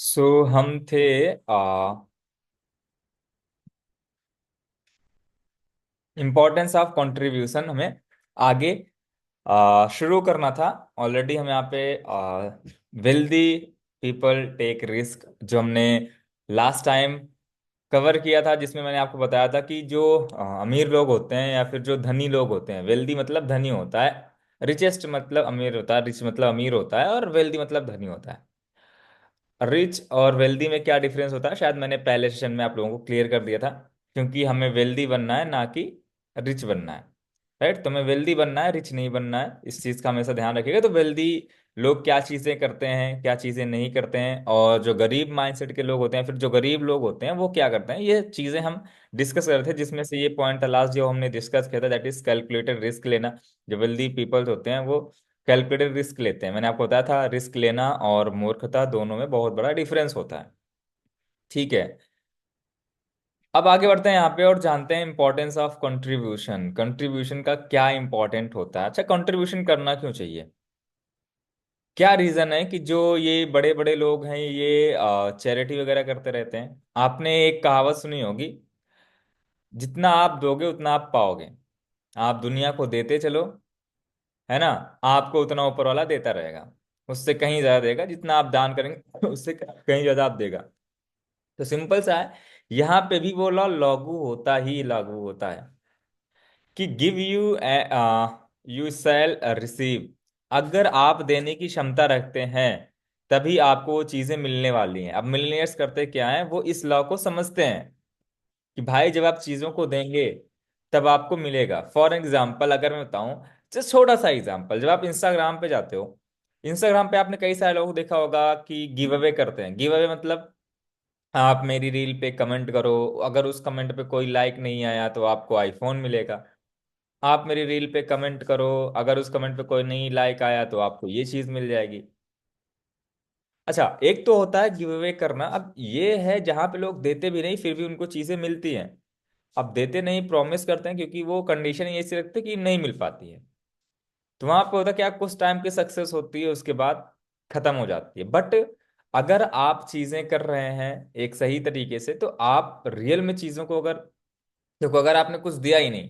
सो हम थे importance of contribution हमें आगे शुरू करना था। ऑलरेडी हम यहाँ पे वेल्दी पीपल टेक रिस्क जो हमने लास्ट टाइम कवर किया था, जिसमें मैंने आपको बताया था कि जो अमीर लोग होते हैं या फिर जो धनी लोग होते हैं, वेल्दी मतलब धनी होता है, रिचेस्ट मतलब अमीर होता है, रिच मतलब अमीर होता है, और वेल्दी मतलब धनी होता है। रिच और वेल्दी में क्या डिफरेंस होता है शायद मैंने पहले सेशन में आप लोगों को क्लियर कर दिया था, क्योंकि हमें वेल्दी बनना है ना कि रिच बनना है। राइट, तो हमें वेल्दी बनना है, रिच नहीं बनना है। इस चीज़ का हमेशा ध्यान रखिएगा। तो वेल्दी लोग क्या चीज़ें करते हैं, क्या चीज़ें नहीं करते हैं, और जो गरीब माइंडसेट के लोग होते हैं, फिर जो गरीब लोग होते हैं वो क्या करते हैं, ये चीज़ें हम डिस्कस कर रहे थे। जिसमें से ये पॉइंट था लास्ट जो हमने डिस्कस किया था, दैट इज कैलकुलेटेड रिस्क लेना। जो वेल्दी पीपल्स होते हैं वो कैलकुलेटेड रिस्क लेते हैं। मैंने आपको बताया था रिस्क लेना और मूर्खता दोनों में बहुत बड़ा डिफरेंस होता है। ठीक है, अब आगे बढ़ते हैं यहाँ पे और जानते हैं इंपॉर्टेंस ऑफ कंट्रीब्यूशन। कंट्रीब्यूशन का क्या इंपॉर्टेंट होता है, अच्छा कंट्रीब्यूशन करना क्यों चाहिए, क्या रीजन है कि जो ये बड़े बड़े लोग हैं ये चैरिटी वगैरह करते रहते हैं। आपने एक कहावत सुनी होगी, जितना आप दोगे उतना आप पाओगे। आप दुनिया को देते चलो, है ना, आपको उतना ऊपर वाला देता रहेगा। उससे कहीं ज्यादा देगा, जितना आप दान करेंगे उससे कहीं ज्यादा आप देगा। तो सिंपल सा है, यहाँ पे भी वो लॉ लागू होता है कि give you you shall receive. अगर आप देने की क्षमता रखते हैं तभी आपको वो चीजें मिलने वाली हैं। अब मिलनियर्स करते क्या है, वो इस लॉ को समझते हैं कि भाई जब आप चीजों को देंगे तब आपको मिलेगा। फॉर एग्जाम्पल अगर मैं बताऊं, जस्ट छोटा सा एग्जाम्पल, जब आप इंस्टाग्राम पे जाते हो, इंस्टाग्राम पे आपने कई सारे लोगों को देखा होगा कि गिव अवे करते हैं। गिव अवे मतलब आप मेरी रील पे कमेंट करो, अगर उस कमेंट पे कोई लाइक नहीं आया तो आपको आईफोन मिलेगा। आप मेरी रील पे कमेंट करो, अगर उस कमेंट पे कोई नहीं लाइक आया तो आपको ये चीज मिल जाएगी। अच्छा, एक तो होता है गिव अवे करना। अब ये है जहां पे लोग देते भी नहीं फिर भी उनको चीजें मिलती हैं। अब देते नहीं, प्रॉमिस करते हैं क्योंकि वो कंडीशन ये सी रखते हैं कि नहीं मिल पाती है। तो वहां पे होता है क्या, कुछ टाइम की सक्सेस होती है, उसके बाद खत्म हो जाती है। बट अगर आप चीजें कर रहे हैं एक सही तरीके से, तो आप रियल में चीजों को अगर देखो, अगर आपने कुछ दिया ही नहीं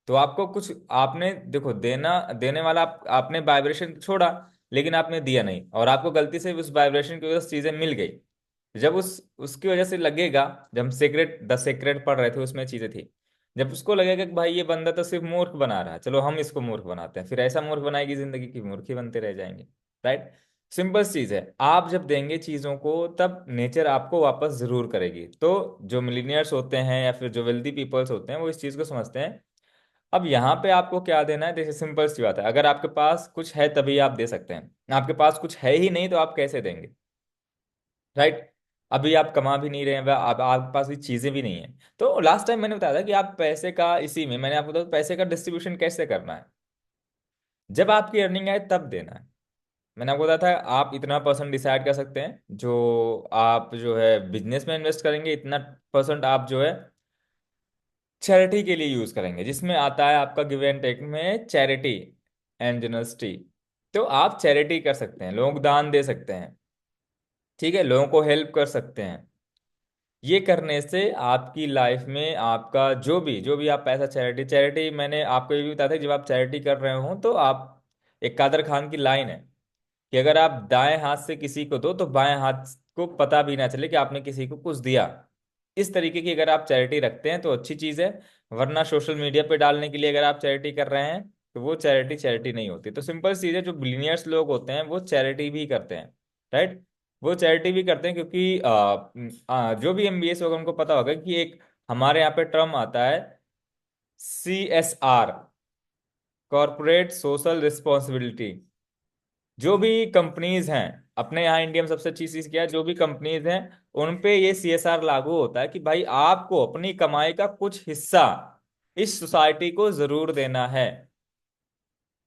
तो आपको कुछ, आपने देखो देना देने वाला आपने वाइब्रेशन छोड़ा, लेकिन आपने दिया नहीं और आपको गलती से उस वाइब्रेशन की वजह से चीजें मिल गई। जब उस उसकी वजह से लगेगा, जब हम सीक्रेट द सीक्रेट पढ़ रहे थे उसमें चीजें थी, जब उसको लगेगा कि भाई ये बंदा तो सिर्फ मूर्ख बना रहा है, चलो हम इसको मूर्ख बनाते हैं, फिर ऐसा मूर्ख बनाएगी जिंदगी की मूर्ख ही बनते रह जाएंगे। राइट, सिंपल चीज है, आप जब देंगे चीजों को तब नेचर आपको वापस जरूर करेगी। तो जो मिलीनियर्स होते हैं या फिर जो वेल्दी पीपल्स होते हैं वो इस चीज को समझते हैं। अब यहाँ पे आपको क्या देना है, देखिए सिंपल सी बात है, अगर आपके पास कुछ है तभी आप दे सकते हैं। आपके पास कुछ है ही नहीं तो आप कैसे देंगे। राइट, अभी आप कमा भी नहीं रहे हैं, आप आपके पास भी चीजें भी नहीं है। तो लास्ट टाइम मैंने बताया था कि आप पैसे का, इसी में मैंने आपको बताया पैसे का डिस्ट्रीब्यूशन कैसे करना है। जब आपकी अर्निंग आए तब देना है। मैंने आपको बताया था आप इतना परसेंट डिसाइड कर सकते हैं जो आप जो है बिजनेस में इन्वेस्ट करेंगे, इतना परसेंट आप जो है चैरिटी के लिए यूज करेंगे, जिसमें आता है आपका गिव एंड टेक में चैरिटी एंड जनरसिटी। तो आप चैरिटी कर सकते हैं, लोगों को दान दे सकते हैं, ठीक है, लोगों को हेल्प कर सकते हैं। ये करने से आपकी लाइफ में आपका जो भी आप पैसा, चैरिटी चैरिटी मैंने आपको ये भी बताया था कि जब आप चैरिटी कर रहे हो तो आप, एक कादर खान की लाइन है कि अगर आप दाएं हाथ से किसी को दो तो बाएं हाथ को पता भी ना चले कि आपने किसी को कुछ दिया। इस तरीके की अगर आप चैरिटी रखते हैं तो अच्छी चीज है। वरना सोशल मीडिया पे डालने के लिए अगर आप चैरिटी कर रहे हैं तो वो चैरिटी चैरिटी नहीं होती। तो सिंपल चीज है, जो बिलीनियर्स लोग होते हैं वो चैरिटी भी करते हैं। राइट, वो चैरिटी भी करते हैं क्योंकि जो भी एमबीए होगा उनको पता होगा कि एक हमारे यहाँ पे टर्म आता है CSR, कॉर्पोरेट सोशल रिस्पॉन्सिबिलिटी। जो भी कंपनीज हैं अपने यहाँ इंडिया में, सबसे अच्छी चीज क्या है, जो भी कंपनीज हैं उन पे ये CSR लागू होता है कि भाई आपको अपनी कमाई का कुछ हिस्सा इस सोसाइटी को जरूर देना है।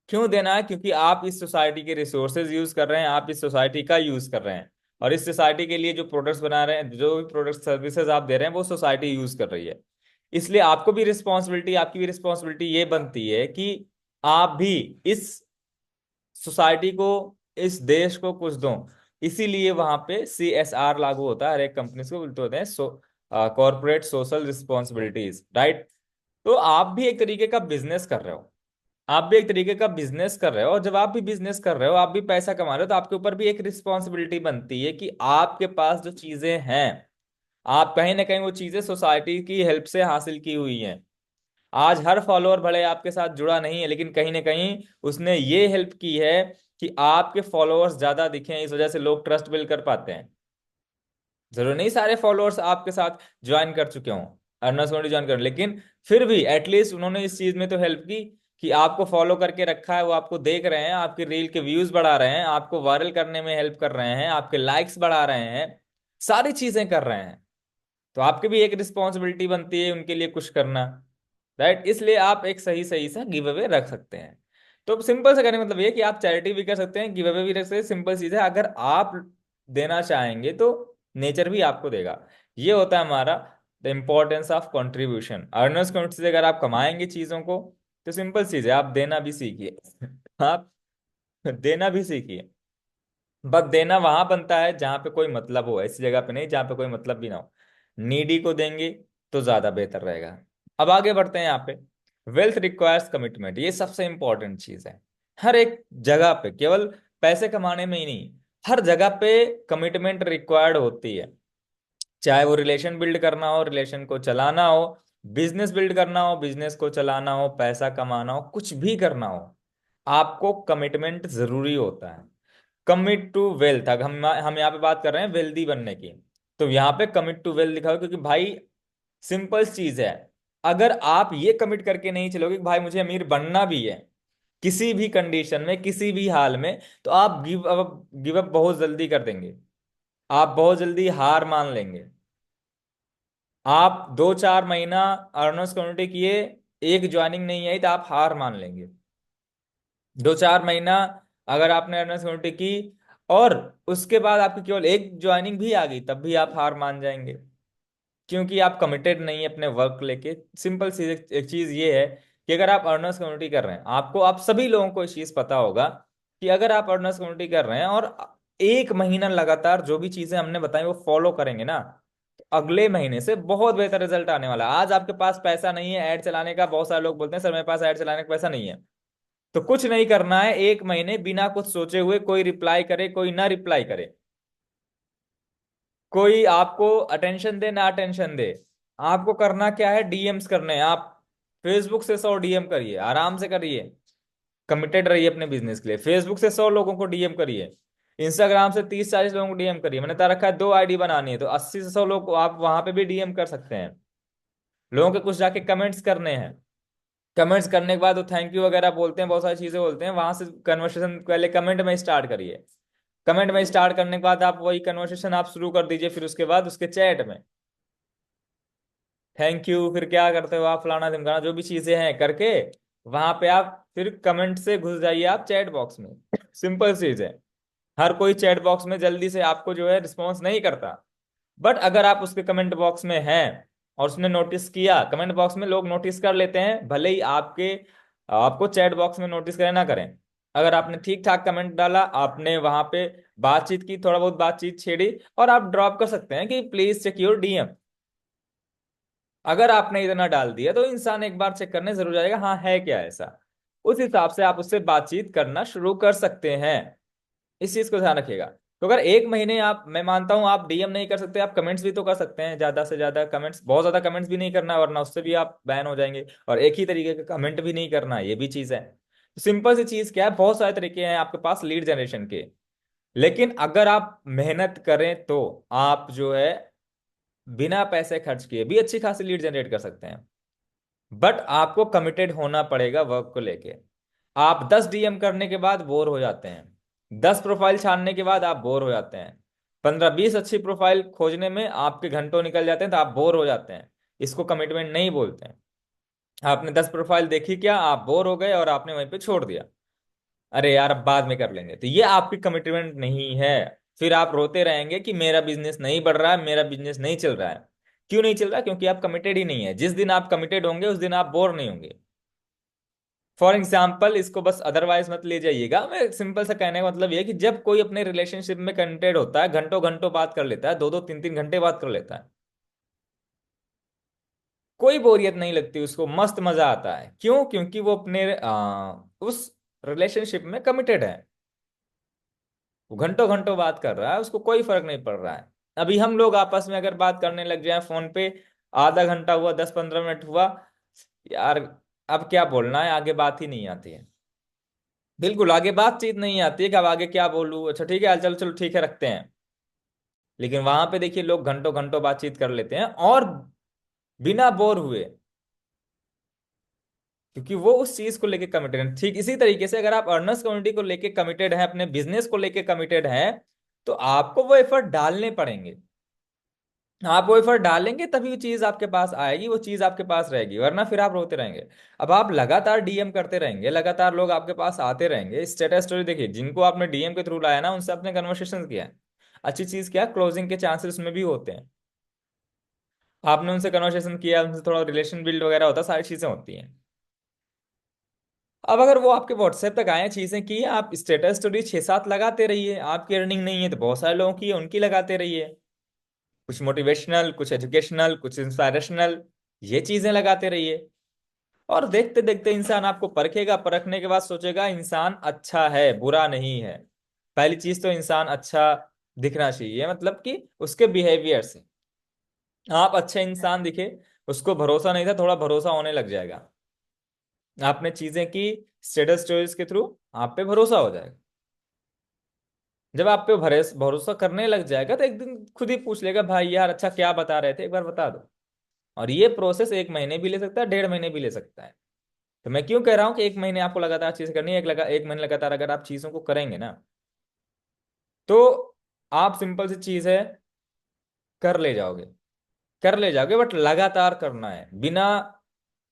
क्यों देना है, क्योंकि आप इस सोसाइटी के रिसोर्सेज यूज कर रहे हैं, आप इस सोसाइटी का यूज कर रहे हैं, और इस सोसाइटी के लिए जो प्रोडक्ट्स बना रहे हैं, जो भी प्रोडक्ट सर्विसेज आप दे रहे हैं वो सोसाइटी यूज कर रही है। इसलिए आपको भी रिस्पॉन्सिबिलिटी, आपकी भी रिस्पॉन्सिबिलिटी ये बनती है कि आप भी इस सोसाइटी को, इस देश को कुछ दो। इसीलिए वहां पे CSR लागू होता है, हर एक कंपनी को बोलते होते हैं कॉर्पोरेट सोशल रिस्पॉन्सिबिलिटीज, राइट। तो आप भी एक तरीके का बिजनेस कर रहे हो, आप भी एक तरीके का बिजनेस कर रहे हो, और जब आप भी बिजनेस कर रहे हो, आप भी पैसा कमा रहे हो, तो आपके ऊपर भी एक रिस्पॉन्सिबिलिटी बनती है कि आपके पास जो चीजें हैं, आप कहीं ना कहीं वो चीजें सोसाइटी की हेल्प से हासिल की हुई हैं। आज हर फॉलोअर भले आपके साथ जुड़ा नहीं है, लेकिन कहीं ना कहीं उसने ये हेल्प की है कि आपके फॉलोअर्स ज्यादा दिखें, इस वजह से लोग ट्रस्ट बिल्ड कर पाते हैं। जरूर नहीं सारे फॉलोअर्स आपके साथ ज्वाइन कर चुके हों, अर्नर्स कम्युनिटी ज्वाइन कर, लेकिन फिर भी एटलीस्ट उन्होंने इस चीज में तो हेल्प की कि आपको फॉलो करके रखा है, वो आपको देख रहे हैं, आपकी रील के व्यूज बढ़ा रहे हैं, आपको वायरल करने में हेल्प कर रहे हैं, आपके लाइक्स बढ़ा रहे हैं, सारी चीजें कर रहे हैं। तो आपकी भी एक रिस्पॉन्सिबिलिटी बनती है उनके लिए कुछ करना, राइट। इसलिए आप एक सही सही सा गिव अवे रख सकते हैं। तो सिंपल से कहने का मतलब ये है कि आप चैरिटी भी कर सकते हैं, गिव अवे भी रख सकते हैं, सिंपल चीज है। अगर आप देना चाहेंगे तो नेचर भी आपको देगा। ये होता है हमारा the importance of contribution. Earners community से अगर आप कमाएंगे चीजों को, तो सिंपल चीज है, आप देना भी सीखिए। आप देना भी सीखिए। बस देना वहां बनता है जहां पे कोई मतलब हो, ऐसी जगह पे नहीं जहां पे कोई मतलब भी ना हो। नीडी को देंगे तो ज्यादा बेहतर रहेगा। अब आगे बढ़ते हैं यहाँ पे। वेल्थ रिक्वायर्स कमिटमेंट, ये सबसे इंपॉर्टेंट चीज है। हर एक जगह पे, केवल पैसे कमाने में ही नहीं, हर जगह पे कमिटमेंट रिक्वायर्ड होती है। चाहे वो रिलेशन बिल्ड करना हो, रिलेशन को चलाना हो, बिजनेस बिल्ड करना हो, बिजनेस को चलाना हो, पैसा कमाना हो, कुछ भी करना हो, आपको कमिटमेंट जरूरी होता है। कमिट टू वेल्थ, अगर हम यहाँ पे बात कर रहे हैं वेल्दी बनने की, तो यहाँ पे कमिट टू वेल्थ लिखा हो, क्योंकि भाई सिंपल चीज है, अगर आप ये कमिट करके नहीं चलोगे कि भाई मुझे अमीर बनना भी है, किसी भी कंडीशन में, किसी भी हाल में, तो आप गिव अप बहुत जल्दी कर देंगे, आप बहुत जल्दी हार मान लेंगे। आप 2-4 महीना अर्नर्स कम्युनिटी किए, एक ज्वाइनिंग नहीं आई तो आप हार मान लेंगे। 2-4 महीना अगर आपने अर्नर्स कम्युनिटी की और उसके बाद आपकी केवल एक ज्वाइनिंग भी आ गई, तब भी आप हार मान जाएंगे, क्योंकि आप कमिटेड नहीं है अपने वर्क लेके। सिंपल सी एक चीज ये है कि अगर आप अर्नर्स कम्युनिटी कर रहे हैं, आपको, आप सभी लोगों को इस चीज पता होगा कि अगर आप अर्नर्स कम्युनिटी कर रहे हैं और एक महीना लगातार जो भी चीजें हमने बताई वो फॉलो करेंगे ना, तो अगले महीने से बहुत बेहतर रिजल्ट आने वाला है। आज आपके पास पैसा नहीं है ऐड चलाने का, बहुत सारे लोग बोलते हैं सर मेरे पास ऐड चलाने का पैसा नहीं है, तो कुछ नहीं करना है, एक महीने बिना कुछ सोचे हुए, कोई रिप्लाई करे कोई ना रिप्लाई करे, कोई आपको अटेंशन दे ना अटेंशन दे, आपको करना क्या है, डीएम्स करने हैं। आप फेसबुक से 100 डीएम करिए, आराम से करिए, कमिटेड रहिए अपने बिजनेस के लिए। फेसबुक से 100 लोगों को डीएम करिए, इंस्टाग्राम से 30-40 लोगों को डीएम करिए। मैंने तय रखा है 2 आईडी बनानी है, तो 80 से 100 लोग को आप वहां पे भी डीएम कर सकते हैं। लोगों के कुछ जाके कमेंट्स करने हैं, कमेंट्स करने के बाद वो थैंक यू वगैरह बोलते हैं, बहुत सारी चीजें बोलते हैं, वहां से कन्वर्सेशन पहले कमेंट में स्टार्ट करिए। कमेंट में स्टार्ट करने के बाद आप वही कन्वर्सेशन आप शुरू कर दीजिए, फिर उसके बाद उसके चैट में थैंक यू, फिर क्या करते हो आप, फलाना ढिमकाना, जो भी चीजें हैं करके वहां पे आप फिर कमेंट से घुस जाइए आप चैट बॉक्स में। सिंपल चीज है। हर कोई चैट बॉक्स में जल्दी से आपको जो है रिस्पॉन्स नहीं करता, बट अगर आप उसके कमेंट बॉक्स में हैं और उसने नोटिस किया, कमेंट बॉक्स में लोग नोटिस कर लेते हैं, भले ही आपको चैट बॉक्स में नोटिस करें ना करें। अगर आपने ठीक ठाक कमेंट डाला, आपने वहां पे बातचीत की, थोड़ा बहुत बातचीत छेड़ी, और आप ड्रॉप कर सकते हैं कि प्लीज चेक योर डीएम। अगर आपने इतना डाल दिया तो इंसान एक बार चेक करने जरूर जाएगा, हाँ है क्या ऐसा, उस हिसाब से आप उससे बातचीत करना शुरू कर सकते हैं। इस चीज को ध्यान रखिएगा। तो अगर एक महीने आप, मैं मानता हूं आप डीएम नहीं कर सकते, आप कमेंट्स भी तो कर सकते हैं, ज्यादा से ज्यादा कमेंट्स, बहुत ज्यादा कमेंट्स भी नहीं करना वरना उससे भी आप बैन हो जाएंगे, और एक ही तरीके का कमेंट भी नहीं करना, ये भी चीज है। तो सिंपल सी चीज क्या है, बहुत सारे तरीके हैं आपके पास लीड जनरेशन के, लेकिन अगर आप मेहनत करें तो आप जो है बिना पैसे खर्च किए भी अच्छी खासी लीड जनरेट कर सकते हैं। बट आपको कमिटेड होना पड़ेगा वर्क को लेके। आप 10 डीएम करने के बाद बोर हो जाते हैं, 10 प्रोफाइल छानने के बाद आप बोर हो जाते हैं, 15-20 अच्छी प्रोफाइल खोजने में आपके घंटों निकल जाते हैं, तो आप बोर हो जाते हैं। इसको कमिटमेंट नहीं बोलते हैं। आपने 10 प्रोफाइल देखी, क्या आप बोर हो गए और आपने वहीं पे छोड़ दिया, अरे यार अब बाद में कर लेंगे, तो ये आपकी कमिटमेंट नहीं है। फिर आप रोते रहेंगे कि मेरा बिजनेस नहीं बढ़ रहा है, मेरा बिजनेस नहीं चल रहा है। क्यों नहीं चल रहा? क्योंकि आप कमिटेड ही नहीं है। जिस दिन आप कमिटेड होंगे उस दिन आप बोर नहीं होंगे। फॉर एग्जाम्पल, इसको बस अदरवाइज मत ले जाइएगा, मैं सिंपल सा कहने का मतलब ये है कि जब कोई अपने रिलेशनशिप में कमिटेड होता है, घंटों घंटों बात कर लेता है, दो दो तीन तीन घंटे बात कर लेता है, कोई बोरियत नहीं लगती उसको, मस्त मजा आता है। क्यों? क्योंकि वो अपने उस रिलेशनशिप में कमिटेड है। वो घंटों घंटों बात कर रहा है, उसको कोई फर्क नहीं पड़ रहा है। अभी हम लोग आपस में अगर बात करने लग जाए फोन पे, आधा घंटा हुआ, 10-15 मिनट हुआ, यार अब क्या बोलना है, आगे बात ही नहीं आती है। बिल्कुल आगे बातचीत नहीं आती है कि अब आगे क्या बोलूं, अच्छा ठीक है, चलो चलो ठीक है, रखते हैं। लेकिन वहां पे देखिए लोग घंटों घंटों बातचीत कर लेते हैं, और बिना बोर हुए, क्योंकि वो उस चीज को लेके कमिटेड है। ठीक इसी तरीके से अगर आप अर्नर्स कम्युनिटी को लेके कमिटेड हैं, अपने बिजनेस को लेके कमिटेड हैं, तो आपको वो एफर्ट डालने पड़ेंगे। आप वो एफर्ट डालेंगे तभी वो चीज आपके पास आएगी, वो चीज आपके पास रहेगी, वरना फिर आप रोते रहेंगे। अब आप लगातार डीएम करते रहेंगे, लगातार लोग आपके पास आते रहेंगे, स्टेटस स्टोरी देखिए, जिनको आपने डीएम के थ्रू लाया ना, उनसे आपने कन्वर्सेशन किया है, अच्छी चीज क्या, क्लोजिंग के चांसेस उसमें भी होते हैं। आपने उनसे कन्वर्सेशन किया, उनसे थोड़ा रिलेशन बिल्ड वगैरह होता है, सारी चीजें होती हैं। अब अगर वो आपके व्हाट्सएप तक आए, चीजें की, आप स्टेटस स्टोरी 6-7 लगाते रहिए, आपकी अर्निंग नहीं है तो बहुत सारे लोगों की है, उनकी लगाते रहिए, कुछ मोटिवेशनल, कुछ एजुकेशनल, कुछ इंस्पायरेशनल, ये चीजें लगाते रहिए। और देखते देखते इंसान आपको परखेगा, परखने के बाद सोचेगा इंसान अच्छा है, बुरा नहीं है। पहली चीज तो इंसान अच्छा दिखना चाहिए, मतलब कि उसके बिहेवियर से आप अच्छे इंसान दिखे, उसको भरोसा नहीं था, थोड़ा भरोसा होने लग जाएगा। आपने चीजें की स्टेटस स्टोरीज के थ्रू, आप पे भरोसा हो जाएगा। जब आप पे भरोसा करने लग जाएगा, तो एक दिन खुद ही पूछ लेगा, भाई यार अच्छा क्या बता रहे थे, एक बार बता दो। और ये प्रोसेस 1 महीने भी ले सकता है, 1.5 महीने भी ले सकता है। तो मैं क्यों कह रहा हूँ कि 1 महीने आपको लगातार चीज करनी है, 1 महीने लगातार अगर आप चीजों को करेंगे ना, तो आप सिंपल सी चीज है, कर ले जाओगे, कर ले जाओगे, बट लगातार करना है, बिना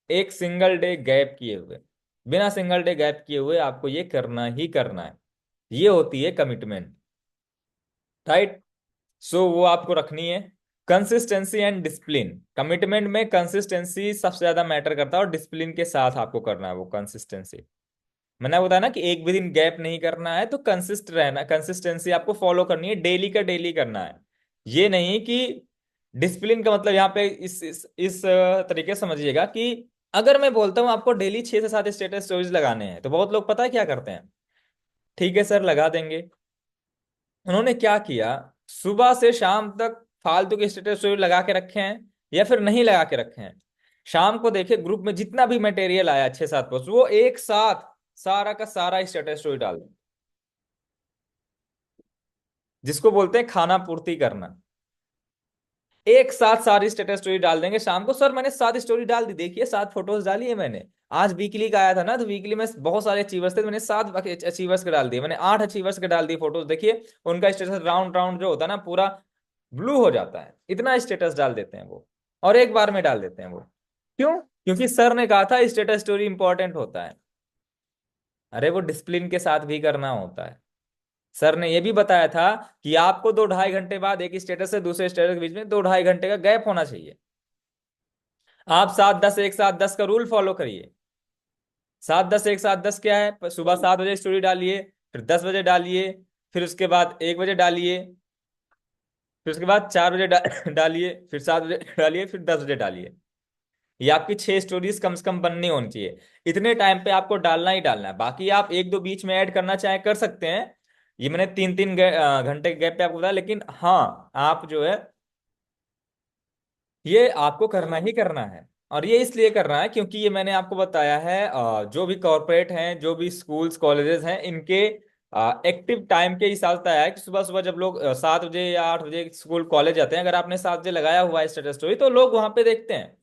एक सिंगल डे गैप किए हुए। बिना सिंगल डे गैप किए हुए आपको ये करना ही करना है। ये होती है कमिटमेंट, राइट? सो वो आपको रखनी है। कंसिस्टेंसी एंड डिसिप्लिन, कमिटमेंट में कंसिस्टेंसी सबसे ज्यादा मैटर करता है, और डिसिप्लिन के साथ आपको करना है वो कंसिस्टेंसी। मैंने बताया ना कि एक भी दिन गैप नहीं करना है, तो कंसिस्ट रहना, कंसिस्टेंसी आपको फॉलो करनी है, डेली का डेली करना है। ये नहीं कि डिसिप्लिन का मतलब यहाँ पे इस तरीके से समझिएगा कि अगर मैं बोलता हूँ आपको डेली 6 से 7 स्टेटस स्टोरीज लगाने हैं, तो बहुत लोग पता है क्या करते हैं, ठीक है सर लगा देंगे। उन्होंने क्या किया, सुबह से शाम तक फालतू के स्टेटस स्टोरी लगा के रखे हैं, या फिर नहीं लगा के रखे हैं। शाम को देखे ग्रुप में जितना भी मटेरियल आया 6-7 पोस्ट, वो एक साथ सारा का सारा स्टेटस स्टोरी डाल दें, जिसको बोलते हैं खाना पूर्ति करना। एक साथ सारी स्टेटस स्टोरी डाल देंगे शाम को, सर मैंने 7 स्टोरी डाल दी, देखिए 7 फोटोज डाली है मैंने। आज वीकली का आया था ना, तो वीकली में बहुत सारे अचीवर्स थे, तो मैंने 7 अचीवर्स के डाल दिए, मैंने 8 अचीवर्स के डाल दिए फोटोज, देखिए उनका स्टेटस राउंड राउंड जो होता है ना, पूरा ब्लू हो जाता है, इतना स्टेटस डाल देते हैं वो, और एक बार में डाल देते हैं वो। क्यों? क्योंकि सर ने कहा था स्टेटस स्टोरी इंपॉर्टेंट होता है। अरे वो डिसिप्लिन के साथ भी करना होता है। सर ने यह भी बताया था कि आपको 2-2.5 घंटे बाद एक स्टेटस से दूसरे स्टेटस के बीच में 2-2.5 घंटे का गैप होना चाहिए। आप 7-10 1-7-10 का रूल फॉलो करिए। 7-10 1-7-10 क्या है, सुबह 7 बजे स्टोरी डालिए, फिर 10 बजे डालिए, फिर उसके बाद 1 बजे डालिए, फिर उसके बाद 4 बजे डालिए, फिर 7 बजे डालिए, फिर 10 बजे डालिए। ये आपकी 6 स्टोरीज कम से कम बननी होनी चाहिए। इतने टाइम पे आपको डालना ही डालना है, बाकी आप एक दो बीच में ऐड करना चाहे कर सकते हैं। ये मैंने 3-3 घंटे के गैप पे आपको बताया, लेकिन हाँ आप जो है, ये आपको करना ही करना है। और ये इसलिए करना है क्योंकि ये मैंने आपको बताया है, जो भी कॉरपोरेट हैं, जो भी स्कूल्स कॉलेजेस हैं, इनके एक्टिव टाइम के हिसाब से तय है कि सुबह सुबह जब लोग 7 बजे या 8 बजे स्कूल कॉलेज जाते हैं, अगर आपने 7 बजे लगाया हुआ है स्टेटस स्टोरी, तो लोग वहां पे देखते हैं,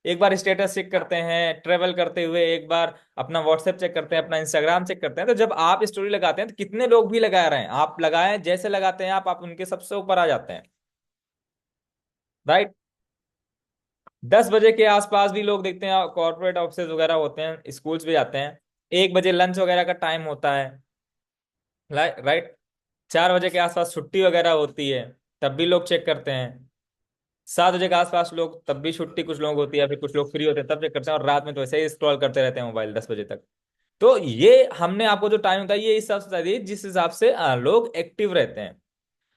एक बार स्टेटस चेक करते हैं ट्रेवल करते हुए, एक बार अपना व्हाट्सएप चेक करते हैं, अपना इंस्टाग्राम चेक करते हैं। तो जब आप स्टोरी लगाते हैं, तो कितने लोग भी लगा रहे हैं, आप लगाएं जैसे लगाते हैं आप उनके सबसे ऊपर आ जाते हैं, राइट? 10 बजे के आसपास भी लोग देखते हैं, कॉर्पोरेट ऑफिस वगैरह होते हैं, स्कूल्स भी जाते हैं, 1 बजे लंच वगैरह का टाइम होता है, राइट? 4 बजे के आसपास छुट्टी वगैरह होती है, तब भी लोग चेक करते हैं। 7 बजे के आसपास लोग, तब भी छुट्टी कुछ लोगों को होती है, फिर कुछ लोग फ्री होते हैं तब चेक करते हैं, और रात में तो ऐसे ही स्क्रॉल करते रहते हैं मोबाइल 10 बजे तक। तो ये हमने आपको जो टाइम बताया ये इस हिसाब से बता दिए जिस हिसाब से लोग एक्टिव रहते हैं।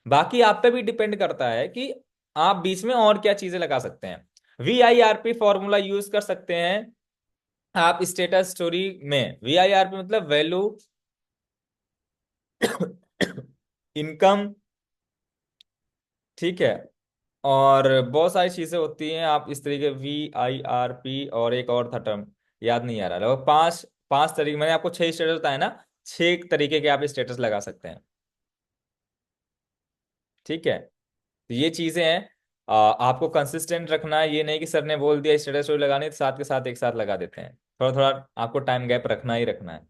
बाकी आप पे भी डिपेंड करता है कि आप बीच में और क्या चीजें लगा सकते हैं। VIRP फॉर्मूला यूज कर सकते हैं आप स्टेटस स्टोरी में। VIRP मतलब वैल्यू, इनकम, ठीक है। और बहुत सारी चीजें होती हैं, आप इस तरीके VIRP, और एक और था टर्म, याद नहीं आ रहा, लगभग पांच पांच तरीके, मैंने आपको 6 स्टेटस बताए ना, 6 तरीके के आप स्टेटस लगा सकते हैं, ठीक है। तो ये चीजें हैं, आपको कंसिस्टेंट रखना है, ये नहीं कि सर ने बोल दिया स्टेटस स्टोरी लगानी है, तो साथ के साथ एक साथ लगा देते हैं। थोड़ा थोड़ा आपको टाइम गैप रखना ही रखना है।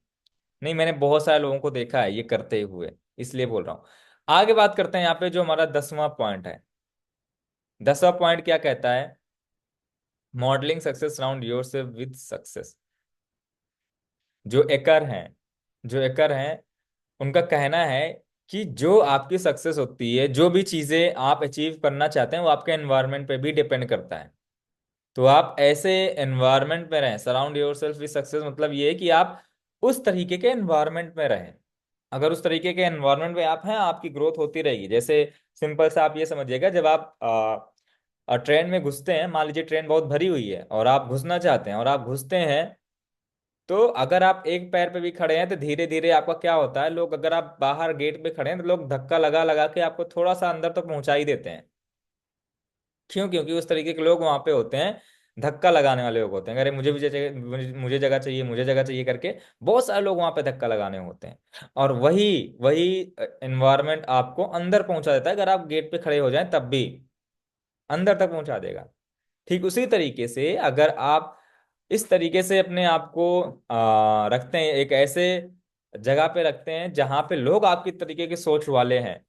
नहीं, मैंने बहुत सारे लोगों को देखा है ये करते हुए, इसलिए बोल रहा हूँ। आगे बात करते हैं यहाँ पे, जो हमारा 10वां पॉइंट है। 10वां पॉइंट क्या कहता है? Modelling success around your self with success. जो एकर हैं, जो एकर हैं, उनका कहना है कि जो आपकी सक्सेस होती है, जो भी चीजें आप अचीव करना चाहते हैं, वो आपके एनवायरनमेंट पे भी डिपेंड करता है। तो आप ऐसे एनवायरनमेंट में रहें, surround your self with success, मतलब ये है कि आप उस तरीके के एनवायरनमेंट में रहें। अगर उस तरीके के एनवायरनमेंट में आप हैं, आपकी ग्रोथ होती रहेगी। जैसे सिंपल सा आप ये समझिएगा, जब आप ट्रेन में घुसते हैं, मान लीजिए ट्रेन बहुत भरी हुई है और आप घुसना चाहते हैं और आप घुसते हैं, तो अगर आप एक पैर पे भी खड़े हैं तो धीरे धीरे आपका क्या होता है, लोग, अगर आप बाहर गेट पे खड़े हैं तो लोग धक्का लगा लगा के आपको थोड़ा सा अंदर तक पहुंचा ही देते हैं। क्यों? क्योंकि उस तरीके के लोग वहां पे होते हैं, धक्का लगाने वाले लोग होते हैं, अरे मुझे भी जगह, मुझे जगह चाहिए, मुझे जगह चाहिए करके बहुत सारे लोग वहां पे धक्का लगाने होते हैं। और वही वही एनवायरनमेंट आपको अंदर पहुंचा देता है, अगर आप गेट पे खड़े हो जाएं तब भी अंदर तक पहुंचा देगा। ठीक उसी तरीके से अगर आप इस तरीके से अपने आप को रखते हैं, एक ऐसे जगह पे रखते हैं जहां पे लोग आपकी तरीके की सोच वाले हैं,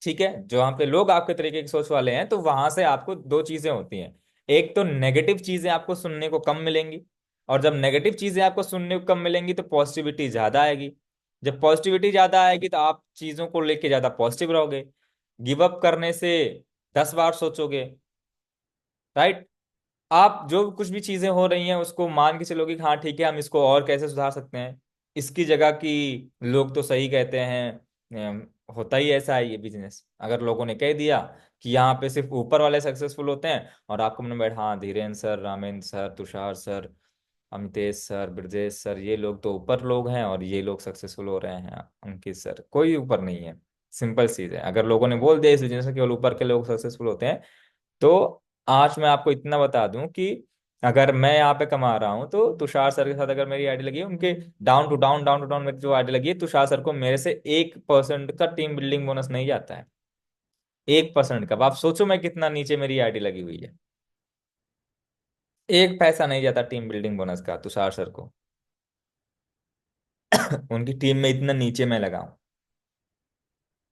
ठीक है, जहां पे लोग आपके तरीके की सोच वाले हैं, तो वहां से आपको दो चीजें होती हैं। एक तो नेगेटिव चीजें आपको सुनने को कम मिलेंगी, और जब नेगेटिव चीजें आपको सुनने को कम मिलेंगी तो पॉजिटिविटी ज्यादा आएगी। जब पॉजिटिविटी ज्यादा आएगी तो आप चीजों को लेके ज्यादा पॉजिटिव रहोगे, गिव अप करने से 10 बार सोचोगे, राइट। आप जो कुछ भी चीजें हो रही हैं उसको मान के चलोगे कि हाँ ठीक है, हम इसको और कैसे सुधार सकते हैं, इसकी जगह की लोग तो सही कहते हैं। होता ही ऐसा है ये बिजनेस, अगर लोगों ने कह दिया कि यहाँ पे सिर्फ ऊपर वाले सक्सेसफुल होते हैं, और आपको मन में बैठा, हाँ Dhirendra sir, Ramendra sir, Tushar sir, Amitesh sir, Brajesh sir, ये लोग तो ऊपर लोग हैं और ये लोग सक्सेसफुल हो रहे हैं, अंकित सर कोई ऊपर नहीं है। सिंपल चीज है, अगर लोगों ने बोल दिया इस बिजनेस में केवल ऊपर के लोग सक्सेसफुल होते हैं, तो आज मैं आपको इतना बता दूं कि अगर मैं यहाँ पे कमा रहा हूँ तो तुषार सर के साथ अगर मेरी आईडी लगी है, उनके डाउन टू डाउन मेरी जो आईडी लगी है, तुषार सर को मेरे से 1% का टीम बिल्डिंग बोनस नहीं जाता है। 1% का, अब आप सोचो मैं कितना नीचे मेरी आईडी लगी हुई है। 1 पैसा नहीं जाता टीम बिल्डिंग बोनस का तुषार सर को। उनकी टीम में इतना नीचे मैं लगा हूं।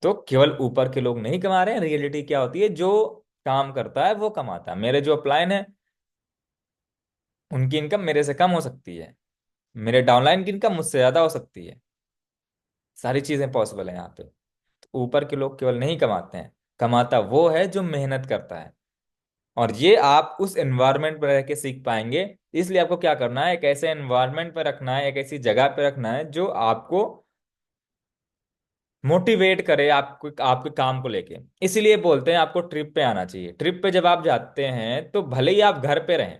तो केवल ऊपर के लोग नहीं कमा रहे हैं, रियलिटी क्या होती है, जो काम करता है वो कमाता है। मेरे जो अपलाइन है उनकी इनकम मेरे से कम हो सकती है, मेरे डाउनलाइन की इनकम मुझसे ज्यादा हो सकती है। सारी चीजें पॉसिबल है यहाँ पे। तो ऊपर के लोग केवल नहीं कमाते हैं, कमाता वो है जो मेहनत करता है। और ये आप उस एनवायरनमेंट पर रह के सीख पाएंगे। इसलिए आपको क्या करना है, एक ऐसे एनवायरनमेंट पे रखना है, एक ऐसी जगह पे रखना है जो आपको मोटिवेट करे, आपको आपके काम को लेके। इसीलिए बोलते हैं आपको ट्रिप पे आना चाहिए। ट्रिप पे जब आप जाते हैं तो भले ही आप घर पे रहें,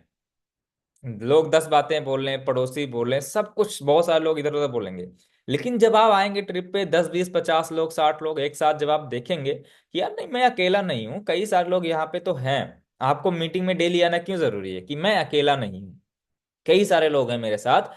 लोग 10 बातें बोल रहे हैं, पड़ोसी बोल रहे हैं, सब कुछ, बहुत सारे लोग इधर उधर बोलेंगे, लेकिन जब आप आएंगे ट्रिप पे, 10 20 50 लोग 60 लोग एक साथ जब आप देखेंगे कि यार नहीं मैं अकेला नहीं हूँ, कई सारे लोग यहाँ पे तो हैं। आपको मीटिंग में डेली आना क्यों जरूरी है कि मैं अकेला नहीं हूँ, कई सारे लोग हैं मेरे साथ,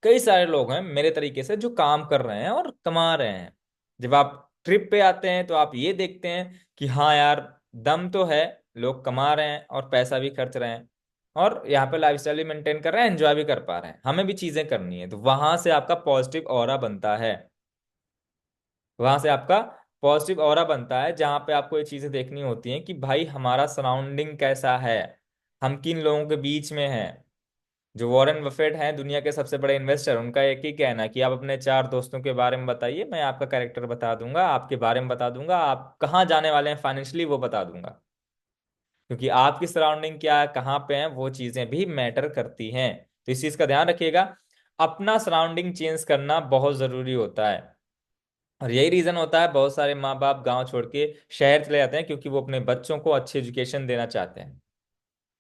कई सारे लोग हैं मेरे तरीके से जो काम कर रहे हैं और कमा रहे हैं। जब आप ट्रिप पे आते हैं तो आप ये देखते हैं कि हाँ यार, दम तो है, लोग कमा रहे हैं और पैसा भी खर्च रहे हैं, और यहाँ पे लाइफस्टाइल भी मेंटेन कर रहे हैं, एंजॉय भी कर पा रहे हैं, हमें भी चीजें करनी है, तो वहां से आपका पॉजिटिव ऑरा बनता है। वहां से आपका पॉजिटिव ऑरा बनता है, जहां पे आपको ये चीजें देखनी होती हैं कि भाई हमारा सराउंडिंग कैसा है, हम किन लोगों के बीच में हैं। जो वॉरेन बफेट हैं दुनिया के सबसे बड़े इन्वेस्टर, उनका एक ही कहना है कि आप अपने 4 दोस्तों के बारे में बताइए, मैं आपका कैरेक्टर बता दूंगा, आपके बारे में बता दूंगा, आप कहाँ जाने वाले हैं फाइनेंशियली वो बता दूंगा। क्योंकि आपकी सराउंडिंग क्या है, कहाँ पे है, वो चीजें भी मैटर करती हैं। तो इस चीज का ध्यान रखिएगा, अपना सराउंडिंग चेंज करना बहुत जरूरी होता है। और यही रीजन होता है बहुत सारे माँ बाप गांव छोड़ के शहर चले जाते हैं, क्योंकि वो अपने बच्चों को अच्छी एजुकेशन देना चाहते हैं।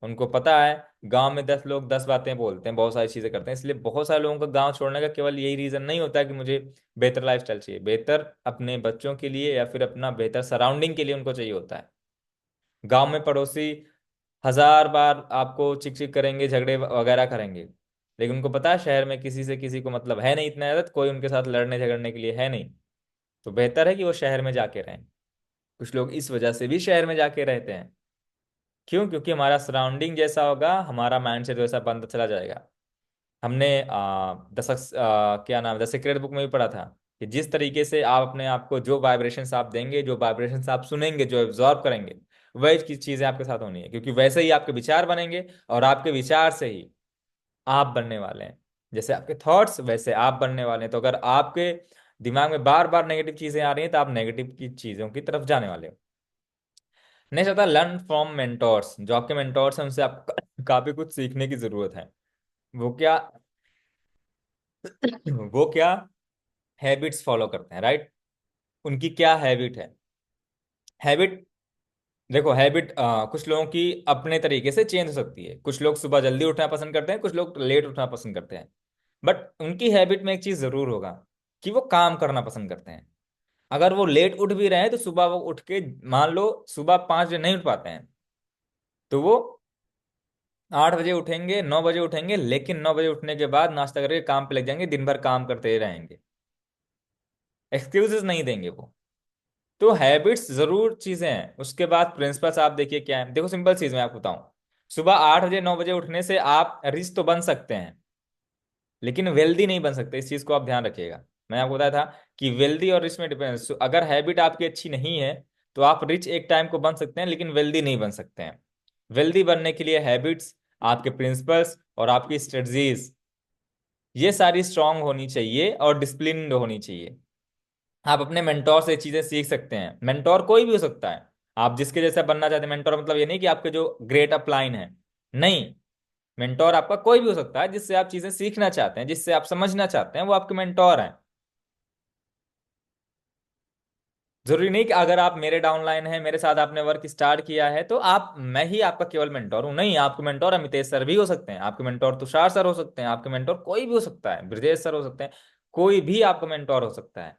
उनको पता है गांव में 10 लोग 10 बातें बोलते हैं, बहुत सारी चीजें करते हैं, इसलिए बहुत सारे लोगों का गांव छोड़ने का केवल यही रीजन नहीं होता है कि मुझे बेहतर लाइफस्टाइल चाहिए, बेहतर अपने बच्चों के लिए या फिर अपना बेहतर सराउंडिंग के लिए उनको चाहिए होता है। गांव में पड़ोसी 1000 बार आपको चिक चिक करेंगे, झगड़े वगैरह करेंगे, लेकिन उनको पता है शहर में किसी से किसी को मतलब है नहीं, इतना ज्यादा कोई उनके साथ लड़ने झगड़ने के लिए है नहीं। तो बेहतर है कि वो शहर में जाके रहें। कुछ लोग इस वजह से भी शहर में जाके रहते हैं। क्यों? क्योंकि हमारा सराउंडिंग जैसा होगा, हमारा माइंडसेट वैसा बनता चला जाएगा। हमने क्या नाम, द सीक्रेट बुक में भी पढ़ा था कि जिस तरीके से आप अपने आप को, जो वाइब्रेशंस आप देंगे, जो वाइब्रेशंस आप सुनेंगे, जो एब्जॉर्ब करेंगे, वही की चीजें आपके साथ होनी है, क्योंकि वैसे ही आपके विचार बनेंगे और आपके विचार से ही आप बनने वाले हैं। जैसे आपके थॉट्स वैसे आप बनने वाले हैं। तो अगर आपके दिमाग में बार बार नेगेटिव चीजें आ रही हैं तो आप नेगेटिव की चीजों की तरफ जाने वाले हो। नेक्स्ट आता है लर्न फ्रॉम मेंटोर्स। जो आपके मेंटोर्स हैं उनसे आपको काफी कुछ सीखने की जरूरत है। वो क्या वो क्या हैबिट्स फॉलो करते हैं, राइट? उनकी क्या हैबिट है? हैबिट, देखो हैबिट कुछ लोगों की अपने तरीके से चेंज हो सकती है। कुछ लोग सुबह जल्दी उठना पसंद करते हैं, कुछ लोग लेट उठना पसंद करते हैं। बट उनकी हैबिट में एक चीज जरूर होगा कि वो काम करना पसंद करते हैं। अगर वो लेट उठ भी रहे हैं तो सुबह वो उठ के, मान लो सुबह 5 बजे नहीं उठ पाते हैं, तो वो 8 बजे उठेंगे, 9 बजे उठेंगे, लेकिन 9 बजे उठने के बाद नाश्ता करके काम पे लग जाएंगे, दिन भर काम करते ही रहेंगे। एक्सक्यूजेस नहीं देंगे वो। तो हैबिट्स जरूर चीजें हैं। उसके बाद प्रिंसिपल्स आप देखिए क्या है। देखो सिंपल चीज मैं आपको बताऊं, सुबह 8 बजे 9 बजे उठने से आप रिच तो बन सकते हैं, लेकिन वेल्दी नहीं बन सकते। इस चीज को आप ध्यान रखिएगा। मैं आपको बताया था कि वेल्दी और रिच में डिफरेंस। अगर हैबिट आपकी अच्छी नहीं है तो आप रिच एक टाइम को बन सकते हैं, लेकिन वेल्दी नहीं बन सकते हैं। वेल्दी बनने के लिए हैबिट्स, आपके प्रिंसिपल्स और आपकी स्ट्रेटजीज, ये सारी स्ट्रांग होनी चाहिए और डिसिप्लिन्ड होनी चाहिए। आप अपने मेंटोर से चीजें सीख सकते हैं। मेंटोर कोई भी हो सकता है, आप जिसके जैसा बनना चाहते हैं। मेंटोर मतलब ये नहीं कि आपके जो ग्रेट अपलाइन है, नहीं। मेंटोर आपका कोई भी हो सकता है जिससे आप चीजें सीखना चाहते हैं, जिससे आप समझना चाहते हैं, वो आपके मेंटोर हैं। जरूरी नहीं कि अगर आप मेरे डाउनलाइन हैं, मेरे साथ आपने वर्क स्टार्ट किया है तो आप, मैं ही आपका केवल मेंटोर हूं। नहीं, आपके मेंटोर अमितेश सर भी हो सकते हैं, आपके मेंटोर तुषार सर हो सकते हैं, आपके मेंटोर कोई भी हो सकता है, ब्रजेश सर हो सकते हैं। कोई भी आपका मेंटोर हो सकता है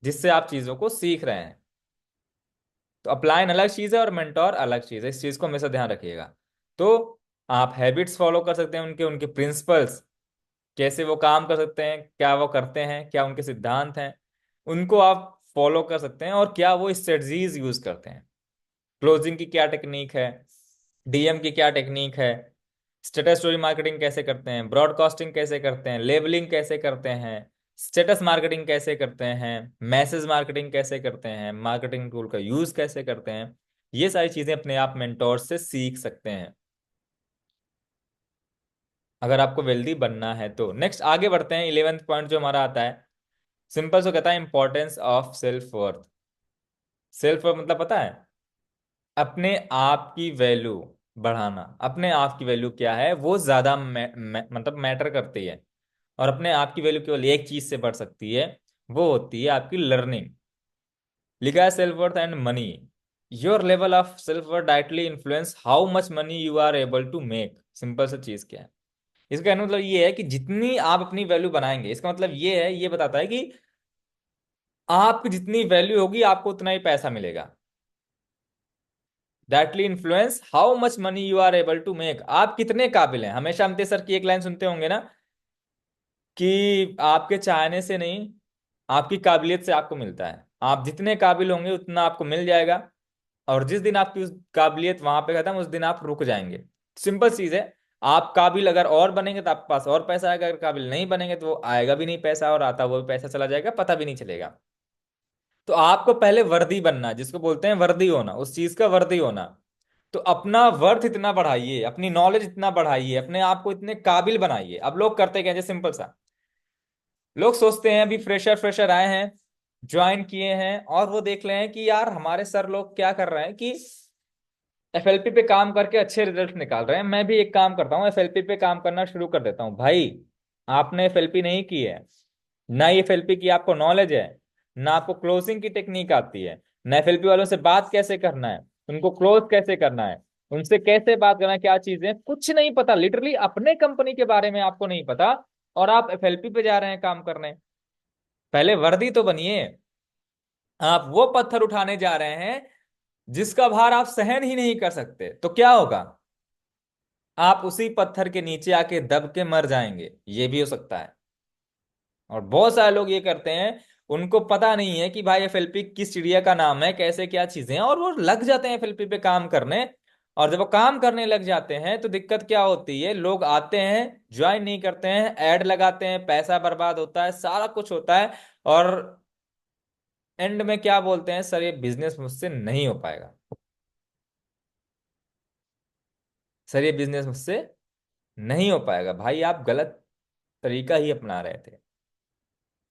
जिससे आप चीजों को सीख रहे हैं। तो अपलाइन अलग चीज है और मेंटोर अलग चीज है, इस चीज को हमेशा ध्यान रखिएगा। तो आप हैबिट्स फॉलो कर सकते हैं, उनके उनके प्रिंसिपल्स, कैसे वो काम कर सकते हैं, क्या वो करते हैं, क्या उनके सिद्धांत हैं, उनको आप फॉलो कर सकते हैं। और क्या वो स्ट्रेटजीज यूज करते हैं, क्लोजिंग की क्या टेक्निक है, डीएम की क्या टेक्निक है, स्टेटस स्टोरी मार्केटिंग कैसे करते हैं, ब्रॉडकास्टिंग कैसे करते हैं, लेबलिंग कैसे करते हैं, स्टेटस मार्केटिंग कैसे करते हैं, मैसेज मार्केटिंग कैसे करते हैं, मार्केटिंग टूल का यूज कैसे करते हैं। ये सारी चीजें अपने आप मेंटोर से सीख सकते हैं, अगर आपको वेल्दी बनना है तो। नेक्स्ट आगे बढ़ते हैं। 11th पॉइंट जो हमारा आता है, सिंपल से कहता है importance of self worth. Self worth मतलब पता है? अपने आप की वैल्यू बढ़ाना। अपने आप की वैल्यू क्या है, वो ज्यादा मतलब मैटर करती है। और अपने आप की वैल्यू केवल एक चीज से बढ़ सकती है, वो होती है आपकी लर्निंग। लिखा है self worth and money. Your level of self worth directly influence how much money you are able to make. Simple सा चीज क्या है, इसका कहने का मतलब ये है कि जितनी आप अपनी वैल्यू बनाएंगे, इसका मतलब ये है, ये बताता है कि आपकी जितनी वैल्यू होगी आपको उतना ही पैसा मिलेगा। That'll influence how much money you are able to make. आप कितने काबिल हैं। हमेशा अमित सर की एक लाइन सुनते होंगे ना, कि आपके चाहने से नहीं, आपकी काबिलियत से आपको मिलता है। आप जितने काबिल होंगे उतना आपको मिल जाएगा, और जिस दिन आपकी उस काबिलियत वहां पे खत्म, उस दिन आप रुक जाएंगे। सिंपल चीज है। आप काबिल अगर और बनेंगे तो आपके पास और पैसा आएगा, अगर काबिल नहीं बनेंगे तो वो आएगा भी नहीं पैसा, और आता हुआ भी पैसा चला जाएगा, पता भी नहीं चलेगा। तो आपको पहले वर्दी बनना, जिसको बोलते हैं वर्दी होना, उस चीज का वर्दी होना। तो अपना वर्थ इतना बढ़ाइए, अपनी नॉलेज इतना बढ़ाइए, अपने आप को इतने काबिल बनाइए। अब लोग करते क्या, जैसे सिंपल सा, लोग सोचते हैं अभी फ्रेशर फ्रेशर आए हैं, ज्वाइन किए हैं, और वो देख रहे हैं कि यार हमारे सर लोग क्या कर रहे हैं कि एफएलपी पे काम करके अच्छे रिजल्ट निकाल रहे हैं, मैं भी एक काम करता हूँ, एफएलपी पे काम करना शुरू कर देता हूँ। भाई आपने एफएलपी नहीं की है, ना ये एफएलपी की आपको नॉलेज है, ना आपको क्लोजिंग की टेक्निक आती है, ना एफएलपी वालों से बात कैसे करना है, उनको क्लोज कैसे करना है, उनसे कैसे बात करना है, क्या चीजें, कुछ नहीं पता, लिटरली अपने कंपनी के बारे में आपको नहीं पता, और आप एफएलपी पे जा रहे हैं काम करने। पहले वर्दी तो बनिए। आप वो पत्थर उठाने जा रहे हैं जिसका भार आप सहन ही नहीं कर सकते, तो क्या होगा? आप उसी पत्थर के नीचे आके दब के मर जाएंगे, ये भी हो सकता है। और बहुत सारे लोग ये करते हैं, उनको पता नहीं है कि भाई एफएलपी किस चिड़िया का नाम है, कैसे क्या चीजें हैं, और वो लग जाते हैं एफएलपी पे काम करने। और जब वो काम करने लग जाते हैं तो दिक्कत क्या होती है, लोग आते हैं, ज्वाइन नहीं करते हैं, ऐड लगाते हैं, पैसा बर्बाद होता है, सारा कुछ होता है, और एंड में क्या बोलते हैं, सर ये बिजनेस मुझसे नहीं हो पाएगा, सर ये बिजनेस मुझसे नहीं हो पाएगा। भाई आप गलत तरीका ही अपना रहे थे।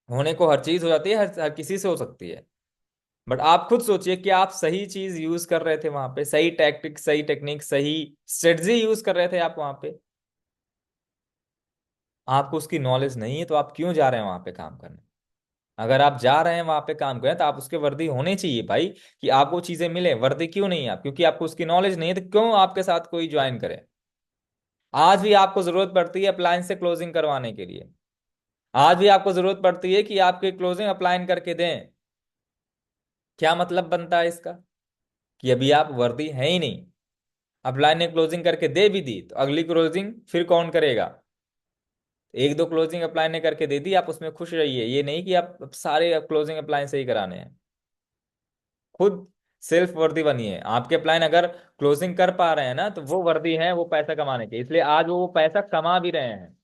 होने को हर चीज हो जाती है, हर किसी से हो सकती है, बट आप खुद सोचिए कि आप सही चीज यूज कर रहे थे वहां पे, सही टैक्टिक, सही टेक्निक, सही स्ट्रेटजी यूज कर रहे थे आप वहां पे। आपको उसकी नॉलेज नहीं है तो आप क्यों जा रहे हैं वहां पे काम करने? अगर आप जा रहे हैं वहां पे काम करने तो आप उसके वर्दी होने चाहिए भाई, कि आपको चीजें मिले। वर्दी क्यों नहीं है आप? क्योंकि आपको उसकी नॉलेज नहीं है, तो क्यों आपके साथ कोई ज्वाइन करे? आज भी आपको जरूरत पड़ती है अप्लायंस से क्लोजिंग करवाने के लिए, आज भी आपको जरूरत पड़ती है कि आपके क्लोजिंग अप्लाइन करके दें। क्या मतलब बनता है इसका? कि अभी आप वर्दी है ही नहीं, अपलाइन ने क्लोजिंग करके दे भी दी तो अगली क्लोजिंग फिर कौन करेगा? एक दो क्लोजिंग अप्लाइन ने करके दे दी, आप उसमें खुश रहिए, ये नहीं कि आप सारे क्लोजिंग अप्लाइन से ही कराने हैं। खुद सेल्फ वर्दी बनिए। आपके अप्लाइन अगर क्लोजिंग कर पा रहे हैं ना, तो वो वर्दी है वो पैसा कमाने के, इसलिए आज वो पैसा कमा भी रहे हैं।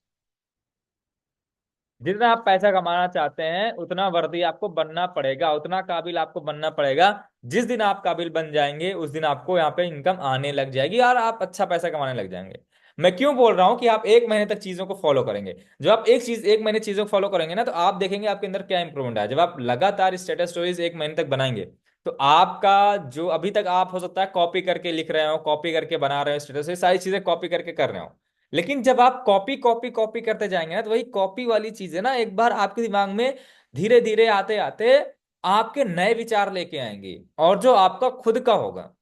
जितना आप पैसा कमाना चाहते हैं उतना वर्दी आपको बनना पड़ेगा, उतना काबिल आपको बनना पड़ेगा। जिस दिन आप काबिल बन जाएंगे उस दिन आपको यहाँ पे इनकम आने लग जाएगी और आप अच्छा पैसा कमाने लग जाएंगे। मैं क्यों बोल रहा हूँ कि आप एक महीने तक चीजों को फॉलो करेंगे? जब आप एक महीने चीजों को फॉलो करेंगे ना, तो आप देखेंगे आपके अंदर क्या इंप्रूवमेंट है। जब आप लगातार स्टेटस स्टोरीज एक महीने तक बनाएंगे, तो आपका जो अभी तक आप हो सकता है कॉपी करके लिख रहे हो, कॉपी करके बना रहे हो स्टेटस, ये सारी चीजें कॉपी करके कर रहे हो, लेकिन जब आप कॉपी कॉपी कॉपी करते जाएंगे ना, तो वही कॉपी वाली चीजें ना एक बार आपके दिमाग में धीरे धीरे आते आते आपके नए विचार लेके आएंगी, और जो आपका खुद का होगा।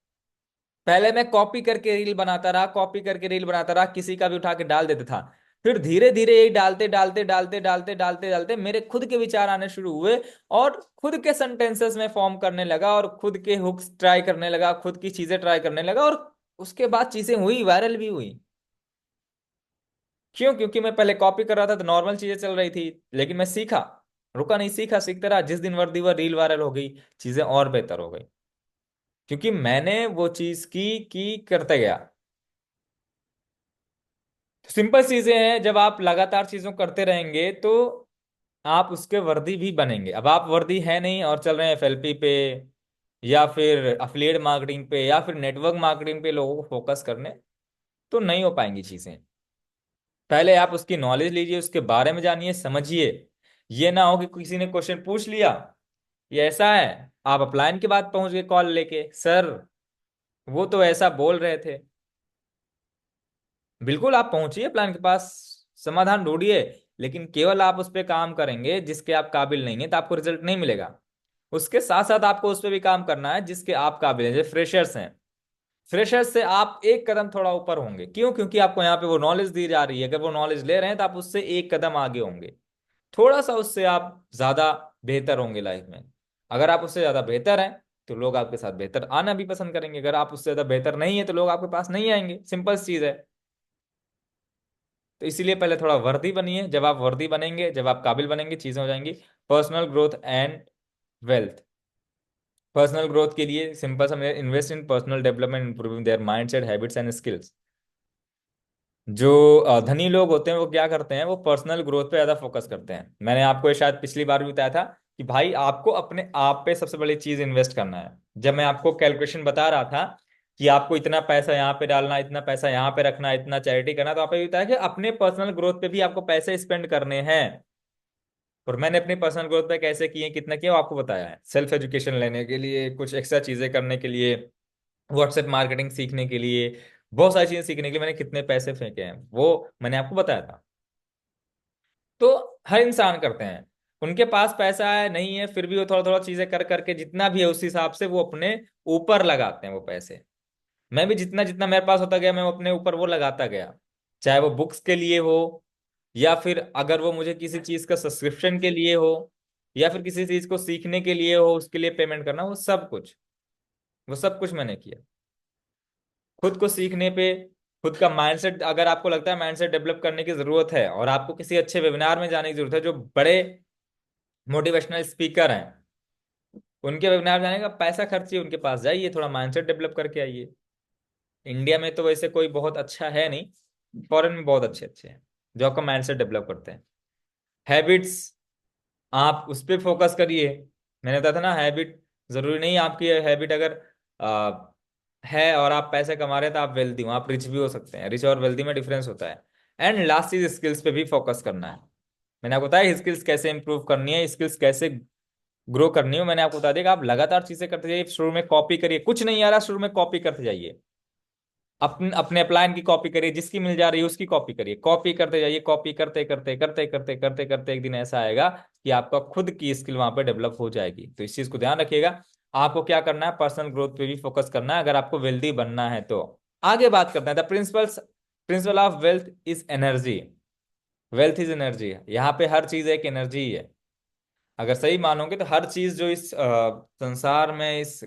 पहले मैं कॉपी करके रील बनाता रहा, कॉपी करके रील बनाता रहा, किसी का भी उठा के डाल देता था। फिर धीरे धीरे यही डालते डालते डालते डालते डालते डालते मेरे खुद के विचार आने शुरू हुए, और खुद के सेंटेंसेस में फॉर्म करने लगा, और खुद के हुक्स ट्राई करने लगा, खुद की चीजें ट्राई करने लगा, और उसके बाद चीजें हुई, वायरल भी हुई। क्यों? क्योंकि मैं पहले कॉपी कर रहा था तो नॉर्मल चीजें चल रही थी, लेकिन मैं सीखा, रुका नहीं, सीखा, सीखते रहा। जिस दिन वर्दी व रील वायरल हो गई, चीजें और बेहतर हो गई, क्योंकि मैंने वो चीज की करते गया। सिंपल चीजें हैं, जब आप लगातार चीजों करते रहेंगे तो आप उसके वर्दी भी बनेंगे। अब आप वर्दी है नहीं और चल रहे हैं एफएलपी पे, या फिर अफिलिएट मार्केटिंग पे, या फिर नेटवर्क मार्केटिंग पे लोगों को फोकस करने, तो नहीं हो पाएंगी चीजें। पहले आप उसकी नॉलेज लीजिए, उसके बारे में जानिए, समझिए। ये ना हो कि किसी ने क्वेश्चन पूछ लिया, ये ऐसा है, आप अपलाइन के बाद पहुंच गए कॉल लेके, सर वो तो ऐसा बोल रहे थे। बिल्कुल आप पहुंचिए प्लान के पास, समाधान ढूंढिए, लेकिन केवल आप उस पर काम करेंगे जिसके आप काबिल नहीं है तो आपको रिजल्ट नहीं मिलेगा। उसके साथ साथ आपको उस पर भी काम करना है जिसके आप काबिल हैं। जैसे फ्रेशर्स हैं, फ्रेशर्स से आप एक कदम थोड़ा ऊपर होंगे। क्यों? क्योंकि आपको यहाँ पे वो नॉलेज दी जा रही है, अगर वो नॉलेज ले रहे हैं तो आप उससे एक कदम आगे होंगे, थोड़ा सा उससे आप ज्यादा बेहतर होंगे लाइफ में। अगर आप उससे ज्यादा बेहतर हैं तो लोग आपके साथ बेहतर आना भी पसंद करेंगे, अगर आप उससे ज्यादा बेहतर नहीं है तो लोग आपके पास नहीं आएंगे, सिंपल चीज है। तो इसीलिए पहले थोड़ा वर्दी बनिए, जब आप वर्दी बनेंगे, जब आप काबिल बनेंगे, चीजें हो जाएंगी। Personal growth and wealth. Personal growth के लिए सिंपल समझे, invest in personal development, improving there mindset, habits and skills. जो धनी लोग होते हैं वो क्या करते हैं, वो पर्सनल ग्रोथ पे ज्यादा फोकस करते हैं। मैंने आपको ये शायद पिछली बार भी बताया था कि भाई आपको अपने आप पे सबसे बड़ी चीज इन्वेस्ट करना है। जब मैं आपको कैलकुलेशन बता रहा था कि आपको इतना पैसा यहाँ पे डालना, इतना पैसा यहाँ पे रखना, इतना चैरिटी करना, तो आपने ये बताया कि अपने पर्सनल ग्रोथ पे भी आपको पैसे स्पेंड करने हैं। और मैंने अपनी पर्सनल ग्रोथ पे कैसे किए, कितना किया, वो आपको बताया है। सेल्फ एजुकेशन लेने के लिए, कुछ एक्स्ट्रा चीजें करने के लिए, व्हाट्सएप मार्केटिंग सीखने के लिए, बहुत सारी चीजें सीखने के लिए मैंने कितने पैसे फेंके हैं, वो मैंने आपको बताया था। तो हर इंसान करते हैं, उनके पास पैसा है नहीं है, फिर भी वो थोड़ा थोड़ा चीजें कर करके जितना भी है उस हिसाब से वो अपने ऊपर लगाते हैं वो पैसे। मैं भी जितना जितना मेरे पास होता गया मैं अपने ऊपर वो लगाता गया, चाहे वो बुक्स के लिए हो, या फिर अगर वो मुझे किसी चीज का सब्सक्रिप्शन के लिए हो, या फिर किसी चीज को सीखने के लिए हो, उसके लिए पेमेंट करना, वो सब कुछ मैंने किया। खुद को सीखने पे, खुद का माइंडसेट, अगर आपको लगता है माइंडसेट डेवलप करने की जरूरत है और आपको किसी अच्छे वेबिनार में जाने की जरूरत है, जो बड़े मोटिवेशनल स्पीकर हैं उनके वेबिनार जाने का पैसा खर्चिए, उनके पास जाइए, थोड़ा माइंडसेट डेवलप करके आइए। इंडिया में तो वैसे कोई बहुत अच्छा है नहीं, फॉरेन में बहुत अच्छे अच्छे हैं जो आपका माइंडसेट डेवलप करते हैं। हैबिट्स, आप उस पर फोकस करिए। मैंने बताया था ना, हैबिट जरूरी नहीं आपकी हैबिट अगर आ, है और आप पैसे कमा रहे हैं तो आप वेल्दी हो, आप रिच भी हो सकते हैं। रिच और वेल्दी में डिफरेंस होता है। एंड लास्ट चीज, स्किल्स पे भी फोकस करना है। मैंने आपको बताया स्किल्स कैसे इंप्रूव करनी है, स्किल्स कैसे ग्रो करनी है, मैंने आपको बता दिया कि आप लगातार चीजें करते जाइए। शुरू में कॉपी करिए, कुछ नहीं आ रहा शुरू में कॉपी करते जाइए, अपने अपने अपलाइन की कॉपी करिए, जिसकी मिल जा रही है उसकी कॉपी करिए, कॉपी करते जाइए, कॉपी करते करते करते करते करते करते एक दिन ऐसा आएगा कि आपका खुद की स्किल वहां पे डेवलप हो जाएगी। तो इस चीज को ध्यान रखिएगा। आपको क्या करना है, पर्सनल ग्रोथ पे भी फोकस करना है अगर आपको वेल्दी बनना है तो। आगे बात करते हैं, the principle of wealth is energy. Wealth is energy, यहाँ पे हर चीज एक एनर्जी ही है। अगर सही मानोगे तो हर चीज जो इस संसार में, इस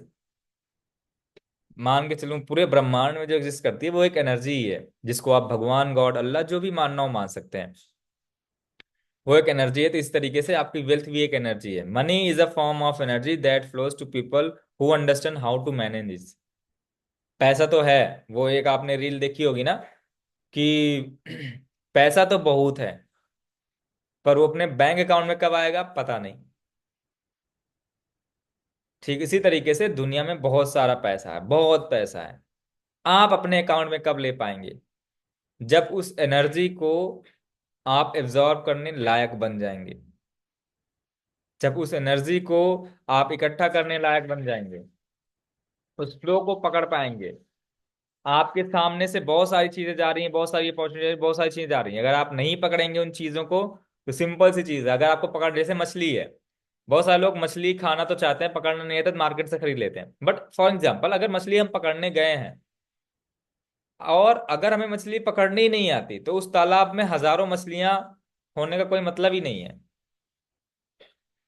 मान के चलूं पूरे ब्रह्मांड में जो एग्जिस्ट करती है, वो एक एनर्जी ही है, जिसको आप भगवान, गॉड, अल्लाह जो भी मानना हो मान सकते हैं। वो एक एनर्जी है। तो इस तरीके से आपकी वेल्थ भी एक एनर्जी है। Money is a form of energy that flows to people who understand how to manage this. पैसा तो है, वो एक आपने रील देखी होगी ना कि पैसा तो बहुत है, पर वो अपने बैंक अकाउंट में कब आएगा पता नहीं। ठीक इसी तरीके से दुनिया में बहुत सारा पैसा है, बहुत पैसा है, आप अपने अकाउंट में कब ले पाएंगे? जब उस एनर्जी को आप एब्जॉर्ब करने लायक बन जाएंगे, जब उस एनर्जी को आप इकट्ठा करने लायक बन जाएंगे, उस फ्लो को पकड़ पाएंगे। आपके सामने से बहुत सारी चीजें जा रही हैं, बहुत सारी अपॉर्चुनिटी, बहुत सारी चीजें जा रही हैं, अगर आप नहीं पकड़ेंगे उन चीजों को, तो सिंपल सी चीज है, अगर आपको पकड़, जैसे मछली है, बहुत सारे लोग मछली खाना तो चाहते हैं, पकड़ना नहीं आता तो मार्केट से खरीद लेते हैं। बट फॉर एग्जाम्पल, अगर मछली हम पकड़ने गए हैं और अगर हमें मछली पकड़नी ही नहीं आती, तो उस तालाब में हजारों मछलियां होने का कोई मतलब ही नहीं है।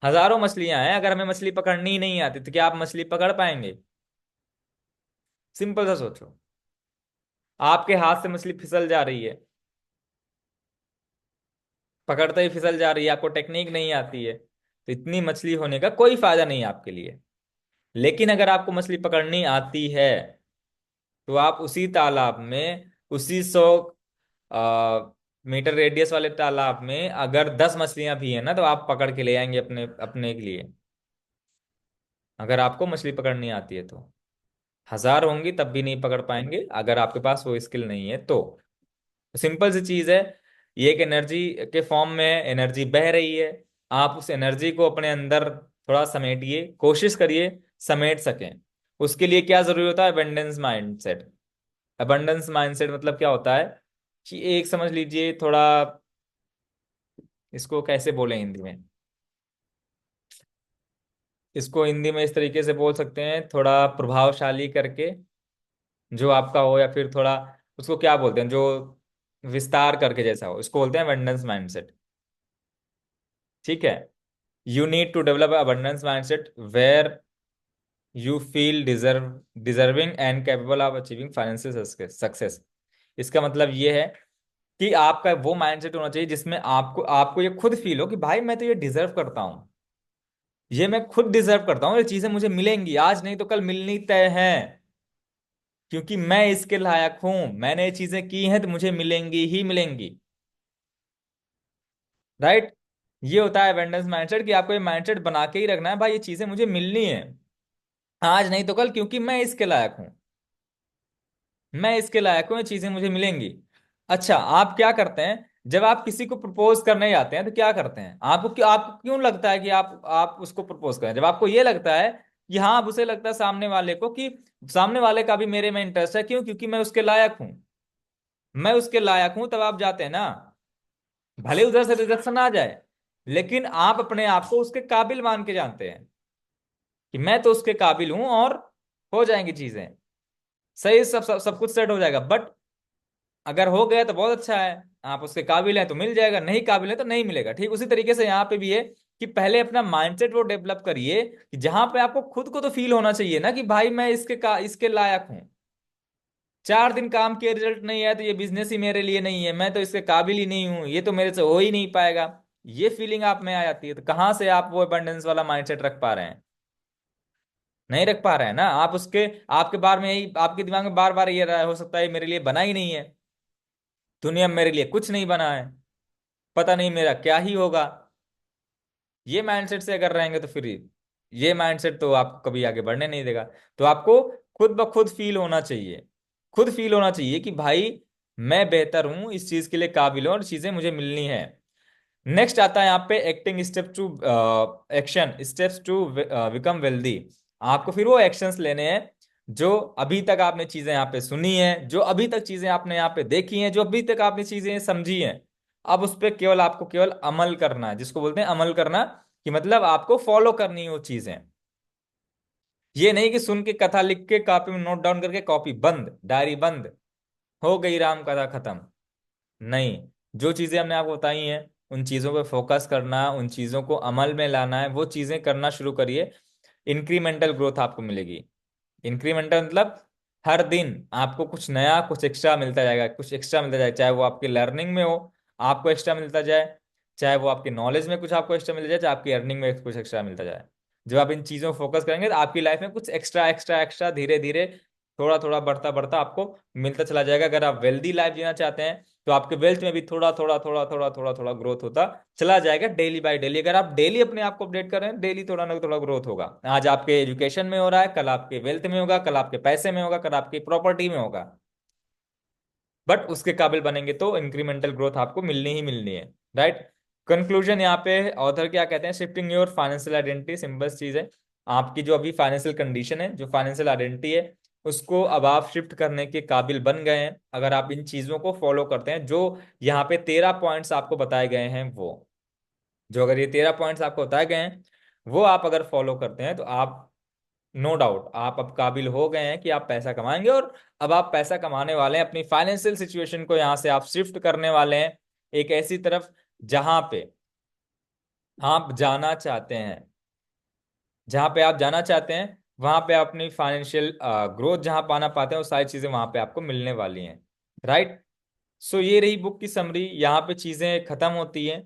हजारों मछलियां हैं, अगर हमें मछली पकड़नी ही नहीं आती तो क्या आप मछली पकड़ पाएंगे? सिंपल सा सोचो, आपके हाथ से मछली फिसल जा रही है, पकड़ते ही फिसल जा रही है, आपको टेक्निक नहीं आती है, तो इतनी मछली होने का कोई फायदा नहीं है आपके लिए। लेकिन अगर आपको मछली पकड़नी आती है, तो आप उसी तालाब में, उसी 100 मीटर रेडियस वाले तालाब में अगर 10 मछलियां भी है ना, तो आप पकड़ के ले आएंगे अपने अपने के लिए, अगर आपको मछली पकड़नी आती है तो। हजार होंगी तब भी नहीं पकड़ पाएंगे अगर आपके पास वो स्किल नहीं है तो। सिंपल सी चीज है, ये एक एनर्जी के फॉर्म में है, एनर्जी बह रही है, आप उस एनर्जी को अपने अंदर थोड़ा समेटिए, कोशिश करिए समेट सकें। उसके लिए क्या जरूरी होता है? Abundance mindset. अबंडेंस माइंडसेट मतलब क्या होता है कि एक समझ लीजिए थोड़ा, इसको कैसे बोले हिंदी में, इसको हिंदी में इस तरीके से बोल सकते हैं, थोड़ा प्रभावशाली करके जो आपका हो, या फिर थोड़ा, उसको क्या बोलते हैं जो विस्तार करके जैसा हो, इसको बोलते हैं अबंडेंस माइंडसेट। ठीक है, you need to develop abundance mindset where you feel deserving and capable of achieving financial success. इसका मतलब ये है कि आपका वो माइंडसेट होना चाहिए जिसमें आपको आपको ये खुद फील हो कि भाई मैं तो ये डिजर्व करता हूँ, ये मैं खुद डिजर्व करता हूँ, ये चीजें मुझे मिलेंगी, आज नहीं तो कल मिलनी तय है, क्योंकि मैं इसके लायक हूं, मैंने ये चीजें की हैं तो मुझे मिलेंगी ही मिलेंगी। राइट, ये होता है अबंडेंस माइंडसेट, कि आपको ये माइंडसेट बना के ही रखना है, भाई ये चीजें मुझे मिलनी है आज नहीं तो कल, क्योंकि मैं इसके लायक हूं, मैं इसके लायक हूं, ये चीजें मुझे मिलेंगी। अच्छा, आप क्या करते हैं जब आप किसी को प्रपोज करने जाते हैं, तो क्या करते हैं? आपको क्यों लगता है कि आप उसको प्रपोज करें? जब आपको ये लगता है यहाँ अब उसे लगता है सामने वाले को कि सामने वाले का भी मेरे में इंटरेस्ट है, क्यों? क्योंकि मैं उसके लायक हूं। मैं उसके लायक हूं तब आप जाते हैं ना। भले उधर से रिजेक्शन आ जाए, लेकिन आप अपने आप को उसके काबिल मान के जानते हैं कि मैं तो उसके काबिल हूं, और हो जाएंगी चीजें सही, सब कुछ सेट हो जाएगा। बट अगर हो गया तो बहुत अच्छा है, आप उसके काबिल हैं तो मिल जाएगा, नहीं काबिल है तो नहीं मिलेगा। ठीक उसी तरीके से यहाँ पे भी है कि पहले अपना माइंडसेट वो डेवलप करिए कि जहां पे आपको खुद को तो फील होना चाहिए ना कि भाई मैं इसके लायक हूं। 4 दिन काम किया, रिजल्ट नहीं आया तो ये बिजनेस ही मेरे लिए नहीं है, मैं तो इसके काबिल ही नहीं हूं, ये तो मेरे से हो ही नहीं पाएगा। ये फीलिंग आप में आ जाती है, तो कहां से आप वो अबंडेंस वाला माइंडसेट रख पा रहे हैं? नहीं रख पा रहे हैं ना आप उसके। आपके बार में यही, आपके दिमाग में बार बार ये रहा हो सकता है मेरे लिए बना ही नहीं है, दुनिया में मेरे लिए कुछ नहीं बना है, पता नहीं मेरा क्या ही होगा। ये माइंडसेट से अगर रहेंगे तो फिर ये माइंडसेट तो आपको कभी आगे बढ़ने नहीं देगा। तो आपको खुद ब खुद फील होना चाहिए, खुद फील होना चाहिए कि भाई मैं बेहतर हूं, इस चीज के लिए काबिल हूं और चीजें मुझे मिलनी है। नेक्स्ट आता है यहाँ पे acting step to action steps to become wealthy. आपको फिर वो एक्शंस लेने हैं जो अभी तक आपने चीजें यहाँ पे सुनी हैं, जो अभी तक चीजें आपने यहाँ पे देखी हैं, जो अभी तक आपने चीजें समझी हैं। अब उस पर केवल आपको केवल अमल करना है, जिसको बोलते हैं अमल करना, कि मतलब आपको फॉलो करनी है वो चीजें। ये नहीं कि सुन के कथा लिख के कॉपी में नोट डाउन करके कॉपी बंद, डायरी बंद, हो गई राम कथा खत्म। नहीं, जो चीजें हमने आपको बताई हैं उन चीजों पे फोकस करना, उन चीजों को अमल में लाना है, वो चीजें करना शुरू करिए। इंक्रीमेंटल ग्रोथ आपको मिलेगी। इंक्रीमेंटल मतलब हर दिन आपको कुछ नया, कुछ एक्स्ट्रा मिलता जाएगा, कुछ एक्स्ट्रा मिलता जाएगा, चाहे वो आपकी लर्निंग में हो, आपको एक्स्ट्रा मिलता जाए, चाहे वो आपकी नॉलेज में कुछ आपको एक्स्ट्रा मिलता जाए, चाहे आपकी अर्निंग में कुछ एक्स्ट्रा मिलता जाए। जब आप इन चीजों को फोकस करेंगे तो आपकी लाइफ में कुछ एक्स्ट्रा एक्स्ट्रा एक्स्ट्रा धीरे धीरे, थोड़ा थोड़ा बढ़ता बढ़ता आपको मिलता चला जाएगा। अगर आप वेल्दी लाइफ जीना चाहते हैं तो आपके वेल्थ में भी थोड़ा थोड़ा थोड़ा थोड़ा थोड़ा थोड़ा ग्रोथ होता चला जाएगा, डेली बाय डेली। अगर आप डेली अपने आप को अपडेट कर रहे हैं, डेली थोड़ा ना थोड़ा ग्रोथ होगा। आज आपके एजुकेशन में हो रहा है, कल आपके वेल्थ में होगा, कल आपके पैसे में होगा, कल आपकी प्रॉपर्टी में होगा। बट उसके काबिल बनेंगे तो इंक्रीमेंटल ग्रोथ आपको मिलनी ही मिलनी है। राइट। कंक्लूजन यहाँ पे ऑथर क्या कहते हैं, shifting your financial identity simple चीज है। आपकी जो अभी फाइनेंशियल कंडीशन है, जो फाइनेंशियल आइडेंटिटी है, उसको अब आप शिफ्ट करने के काबिल बन गए हैं अगर आप इन चीजों को फॉलो करते हैं। जो यहाँ पे 13 पॉइंट्स आपको बताए गए हैं, वो जो अगर ये 13 पॉइंट्स आपको बताए गए हैं वो आप अगर फॉलो करते हैं तो आप, नो डाउट, आप अब काबिल हो गए हैं कि आप पैसा कमाएंगे। और अब आप पैसा कमाने वाले हैं, अपनी फाइनेंशियल सिचुएशन को यहाँ से आप शिफ्ट करने वाले हैं एक ऐसी तरफ जहां पे आप जाना चाहते हैं। जहां पे आप जाना चाहते हैं वहां पे आप अपनी फाइनेंशियल ग्रोथ जहां पाना पाते हैं, वो सारी चीजें वहां पे आपको मिलने वाली हैं। राइट। सो ये रही बुक की समरी, यहाँ पे चीजें खत्म होती हैं।